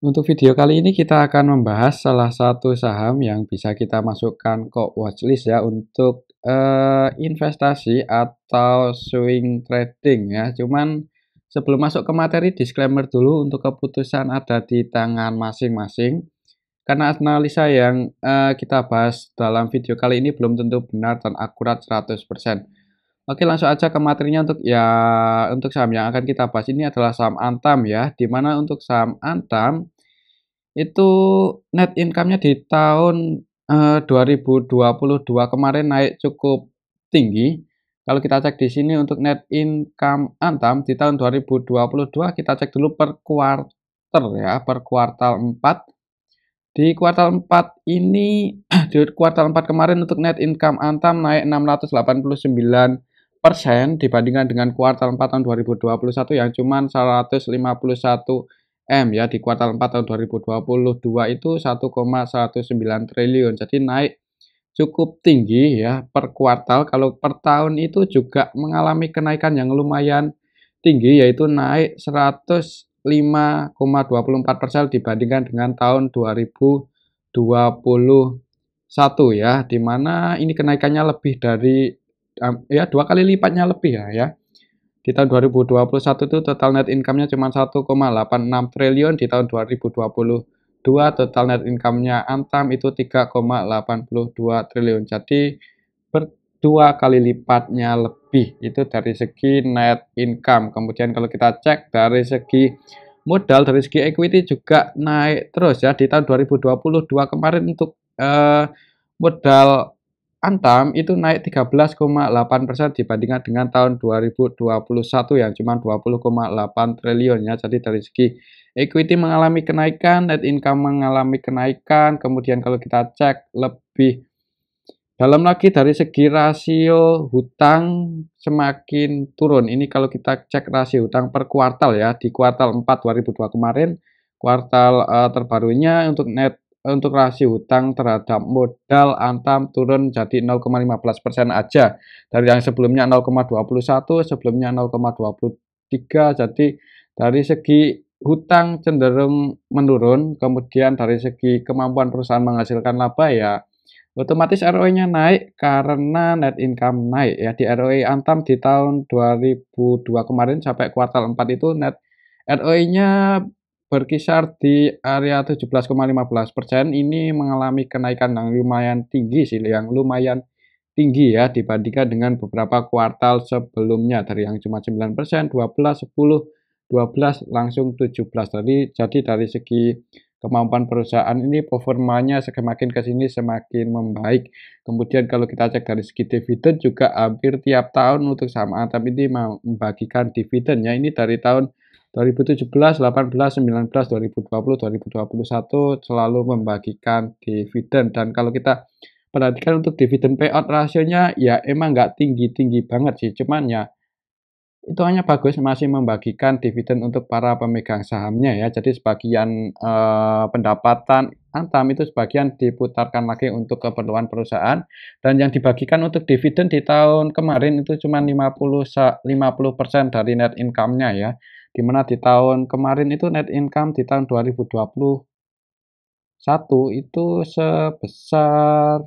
Untuk video kali ini kita akan membahas salah satu saham yang bisa kita masukkan ke watchlist ya untuk investasi atau swing trading ya. Cuman sebelum masuk ke materi, disclaimer dulu untuk keputusan ada di tangan masing-masing. Karena analisa yang kita bahas dalam video kali ini belum tentu benar dan akurat 100%. Oke, langsung aja ke materinya untuk saham yang akan kita bahas ini adalah saham Antam ya, di mana untuk saham Antam itu net income-nya di tahun 2022 kemarin naik cukup tinggi. Kalau kita cek di sini untuk net income Antam di tahun 2022 kita cek dulu per kuartal ya, per kuartal 4. Di kuartal 4 ini di kuartal 4 kemarin untuk net income Antam naik 689% dibandingkan dengan kuartal 4 tahun 2021 yang cuma 151 M ya. Di kuartal 4 tahun 2022 itu 1,19 triliun. Jadi naik cukup tinggi ya per kuartal. Kalau per tahun itu juga mengalami kenaikan yang lumayan tinggi, yaitu naik 105,24% dibandingkan dengan tahun 2021 ya, di mana ini kenaikannya lebih dari ya 2 kali lipatnya lebih ya. Di tahun 2021 itu total net income-nya cuma 1,86 triliun, di tahun 2022 total net income-nya Antam itu 3,82 triliun. Jadi berdua kali lipatnya lebih itu dari segi net income. Kemudian kalau kita cek dari segi modal, dari segi equity juga naik terus ya. Di tahun 2022 kemarin untuk modal Antam itu naik 13,8% dibandingkan dengan tahun 2021 yang cuma 20,8 triliun ya. Jadi dari segi equity mengalami kenaikan, net income mengalami kenaikan. Kemudian kalau kita cek lebih dalam lagi dari segi rasio hutang semakin turun. Ini kalau kita cek rasio hutang per kuartal ya, di kuartal 4 2002 kemarin, kuartal terbarunya untuk rasio hutang terhadap modal Antam turun jadi 0,15% aja. Dari yang sebelumnya 0,21, sebelumnya 0,23. Jadi dari segi hutang cenderung menurun, kemudian dari segi kemampuan perusahaan menghasilkan laba ya otomatis ROE-nya naik karena net income naik ya. Di ROE Antam di tahun 2002 kemarin sampai kuartal 4 itu net ROE-nya berkisar di area 17,15%. Ini mengalami kenaikan yang lumayan tinggi sih, yang lumayan tinggi ya dibandingkan dengan beberapa kuartal sebelumnya, dari yang cuma 9%, 12, 10, 12 langsung 17. Jadi dari segi kemampuan perusahaan ini performanya semakin ke sini semakin membaik. Kemudian kalau kita cek dari segi dividen juga hampir tiap tahun untuk saham Antam ini membagikan dividennya. Ini dari tahun 2017, 18, 19, 2020, 2021 selalu membagikan dividen. Dan kalau kita perhatikan untuk dividen payout rasionya ya emang nggak tinggi-tinggi banget sih, cuman ya itu hanya bagus masih membagikan dividen untuk para pemegang sahamnya ya. Jadi sebagian pendapatan Antam itu sebagian diputarkan lagi untuk keperluan perusahaan, dan yang dibagikan untuk dividen di tahun kemarin itu cuma 50% dari net income-nya ya. Di mana di tahun kemarin itu net income di tahun 2021 itu sebesar,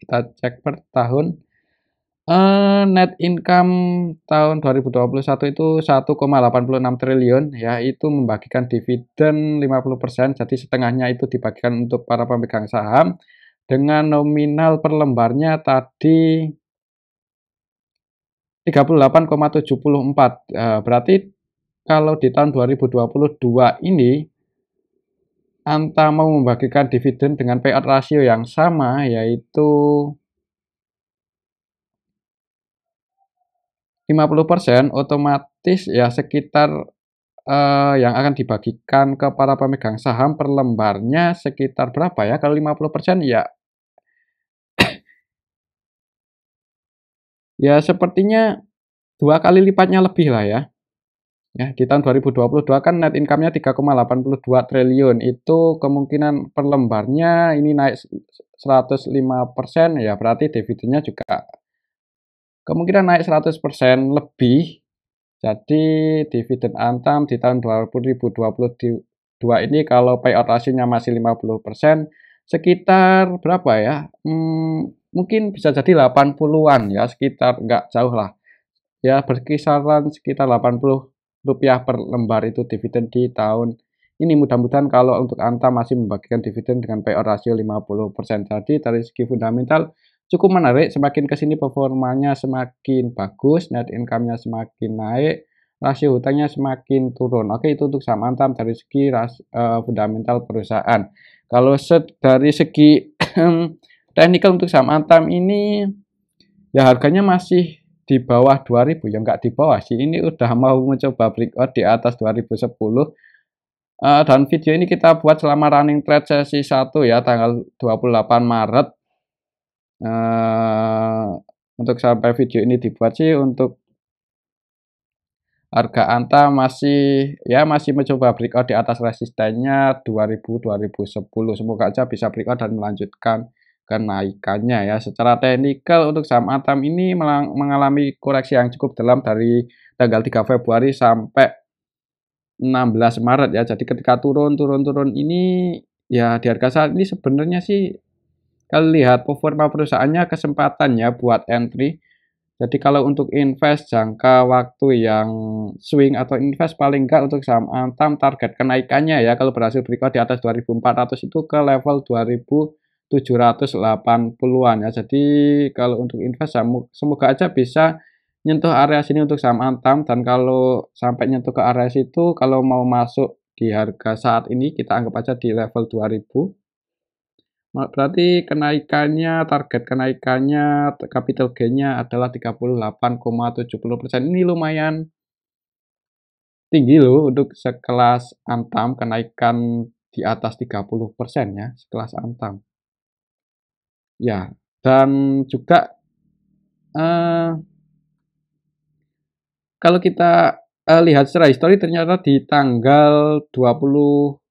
kita cek per tahun, net income tahun 2021 itu 1,86 triliun ya, itu membagikan dividen 50%, jadi setengahnya itu dibagikan untuk para pemegang saham dengan nominal per lembarnya tadi 38,74. Berarti kalau di tahun 2022 ini Antam mau membagikan dividen dengan payout rasio yang sama, yaitu 50%, otomatis ya sekitar yang akan dibagikan ke para pemegang saham per lembarnya sekitar berapa ya? Kalau 50% ya sepertinya 2 kali lipatnya lebih lah ya. Ya, di tahun 2022 kan net income-nya 3,82 triliun. Itu kemungkinan per lembarnya ini naik 105% ya, berarti dividennya juga kemungkinan naik 100% lebih. Jadi dividen Antam di tahun dua ini kalau payout rasionya masih 50%, sekitar berapa ya? Mungkin bisa jadi 80-an ya, sekitar nggak jauh lah. Ya berkisaran sekitar Rp80 per lembar itu dividen di tahun ini. Mudah-mudahan kalau untuk Antam masih membagikan dividen dengan payout rasio 50%. Jadi dari segi fundamental cukup menarik, semakin ke sini performanya semakin bagus, net income-nya semakin naik, rasio hutangnya semakin turun. Oke, itu untuk saham Antam dari segi fundamental perusahaan. Kalau dari segi teknikal untuk saham Antam ini ya harganya masih di bawah 2000, ya nggak di bawah sih, ini udah mau mencoba breakout di atas 2010. Dan video ini kita buat selama running trade sesi 1 ya, tanggal 28 Maret. Untuk sampai video ini dibuat sih, untuk harga Anta masih mencoba breakout di atas resistennya 2010. Semoga aja bisa breakout dan melanjutkan kenaikannya ya. Secara teknikal untuk saham Antam ini mengalami koreksi yang cukup dalam dari tanggal 3 Februari sampai 16 Maret ya. Jadi ketika turun ini ya, di harga saat ini sebenarnya sih kalau lihat performa perusahaannya kesempatan ya buat entry. Jadi kalau untuk invest jangka waktu yang swing atau invest paling enggak untuk saham Antam, target kenaikannya ya kalau berhasil breakout di atas 2400 itu ke level 2780-an ya. Jadi kalau untuk invest semoga aja bisa nyentuh area sini untuk saham Antam, dan kalau sampai nyentuh ke area situ, kalau mau masuk di harga saat ini kita anggap aja di level 2000. Berarti target kenaikannya, capital gain-nya adalah 38,70%. Ini lumayan tinggi loh untuk sekelas Antam, kenaikan di atas 30% ya, sekelas Antam. Ya, dan juga kalau kita lihat secara histori, ternyata di tanggal 25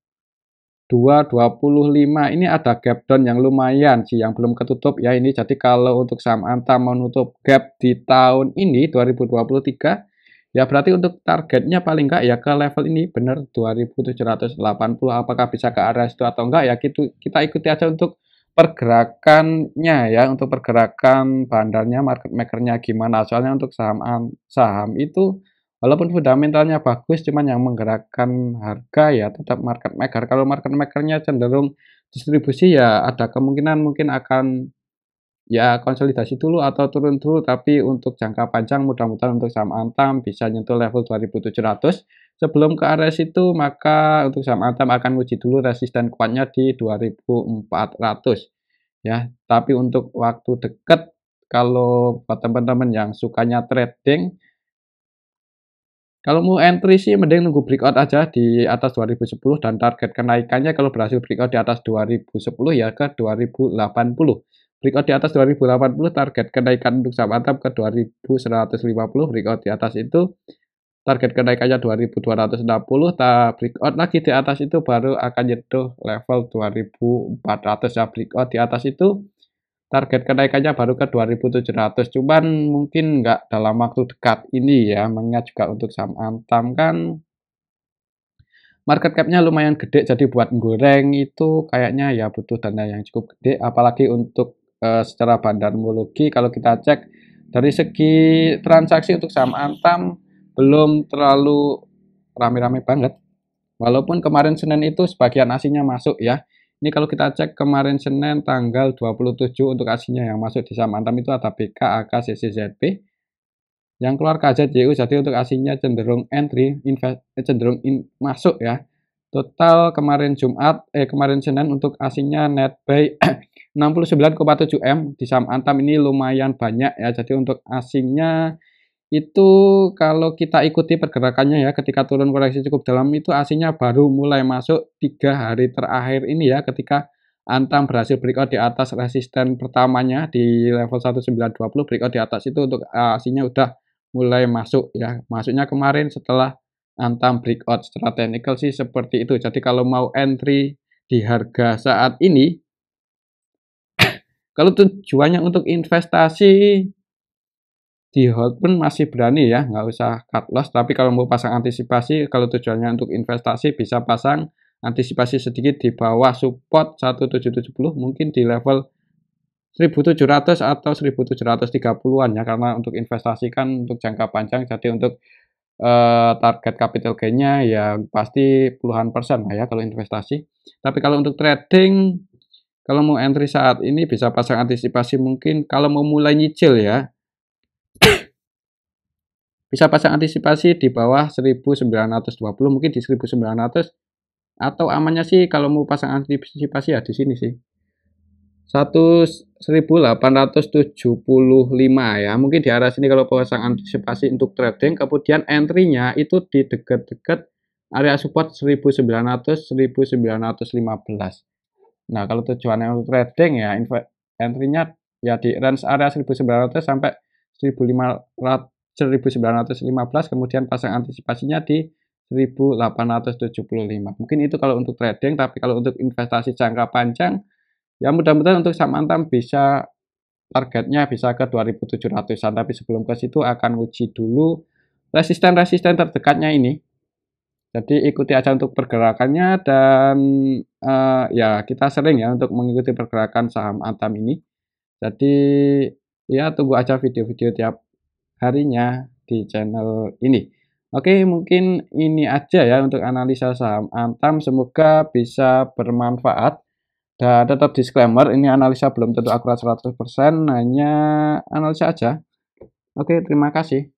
ini ada gap down yang lumayan sih, yang belum ketutup ya ini. Jadi kalau untuk saham Antam menutup gap di tahun ini 2023 ya, berarti untuk targetnya paling enggak ya ke level ini bener 2780. Apakah bisa ke area itu atau enggak ya, kita ikuti aja untuk pergerakannya ya, untuk pergerakan bandarnya, market makernya gimana. Soalnya untuk saham itu walaupun fundamentalnya bagus, cuman yang menggerakkan harga ya tetap market maker. Kalau market makernya cenderung distribusi ya ada kemungkinan mungkin akan ya konsolidasi dulu atau turun dulu, tapi untuk jangka panjang mudah-mudahan untuk saham Antam bisa nyentuh level 2700. Sebelum ke area situ, maka untuk saham Antam akan uji dulu resisten kuatnya di 2400 ya. Tapi untuk waktu dekat, kalau buat teman-teman yang sukanya trading, kalau mau entry sih mending nunggu breakout aja di atas 2010, dan target kenaikannya kalau berhasil breakout di atas 2010 ya ke 2080. Breakout di atas 2080, target kenaikan untuk saham Antam ke 2150. Breakout di atas itu target kenaikannya 2260. Breakout lagi di atas itu baru akan nyentuh level 2400 ya. Breakout di atas itu target kenaikannya baru ke 2700, cuman mungkin nggak dalam waktu dekat ini ya, mengingat juga untuk saham Antam kan market cap-nya lumayan gede, jadi buat goreng itu kayaknya ya butuh dana yang cukup gede, apalagi untuk secara bandarmologi kalau kita cek dari segi transaksi untuk saham Antam belum terlalu rame-rame banget. Walaupun kemarin Senin itu sebagian aslinya masuk ya. Ini kalau kita cek kemarin Senin tanggal 27 untuk aslinya yang masuk di saham Antam itu ada BK, AK, CCZP. Yang keluar KZJU, jadi untuk aslinya cenderung entry, masuk ya. Total kemarin kemarin Senin untuk aslinya net buy 69,7 M di saham Antam ini lumayan banyak ya. Jadi untuk aslinya itu kalau kita ikuti pergerakannya ya, ketika turun koreksi cukup dalam itu aslinya baru mulai masuk 3 hari terakhir ini ya, ketika Antam berhasil breakout di atas resisten pertamanya di level 1920. Breakout di atas itu untuk aslinya udah mulai masuk ya, masuknya kemarin setelah Antam breakout. Secara teknikal sih seperti itu. Jadi kalau mau entry di harga saat ini, kalau tujuannya untuk investasi di hold pun masih berani ya, nggak usah cut loss. Tapi kalau mau pasang antisipasi, kalau tujuannya untuk investasi bisa pasang antisipasi sedikit di bawah support 1770, mungkin di level 1700 atau 1730-an ya, karena untuk investasi kan untuk jangka panjang, jadi untuk target capital gain-nya ya pasti puluhan persen lah ya kalau investasi. Tapi kalau untuk trading, kalau mau entry saat ini bisa pasang antisipasi, mungkin kalau mau mulai nyicil ya, bisa pasang antisipasi di bawah 1920, mungkin di 1900, atau amannya sih kalau mau pasang antisipasi ya di sini sih. 1875 ya, mungkin di arah sini kalau pasang antisipasi untuk trading, kemudian entry-nya itu di dekat-dekat area support 1900 1915. Nah, kalau tujuannya untuk trading ya entry-nya ya di range area 1900 sampai 1500 1915, kemudian pasang antisipasinya di 1875. Mungkin itu kalau untuk trading, tapi kalau untuk investasi jangka panjang ya mudah-mudahan untuk saham Antam bisa targetnya bisa ke 2700-an, tapi sebelum ke situ akan uji dulu resisten-resisten terdekatnya ini. Jadi ikuti aja untuk pergerakannya dan ya kita sering ya untuk mengikuti pergerakan saham Antam ini. Jadi ya tunggu aja video-video tiap harinya di channel ini. Oke, mungkin ini aja ya untuk analisa saham Antam. Semoga bisa bermanfaat. Dan tetap disclaimer, ini analisa belum tentu akurat 100%, hanya analisa aja. Oke, terima kasih.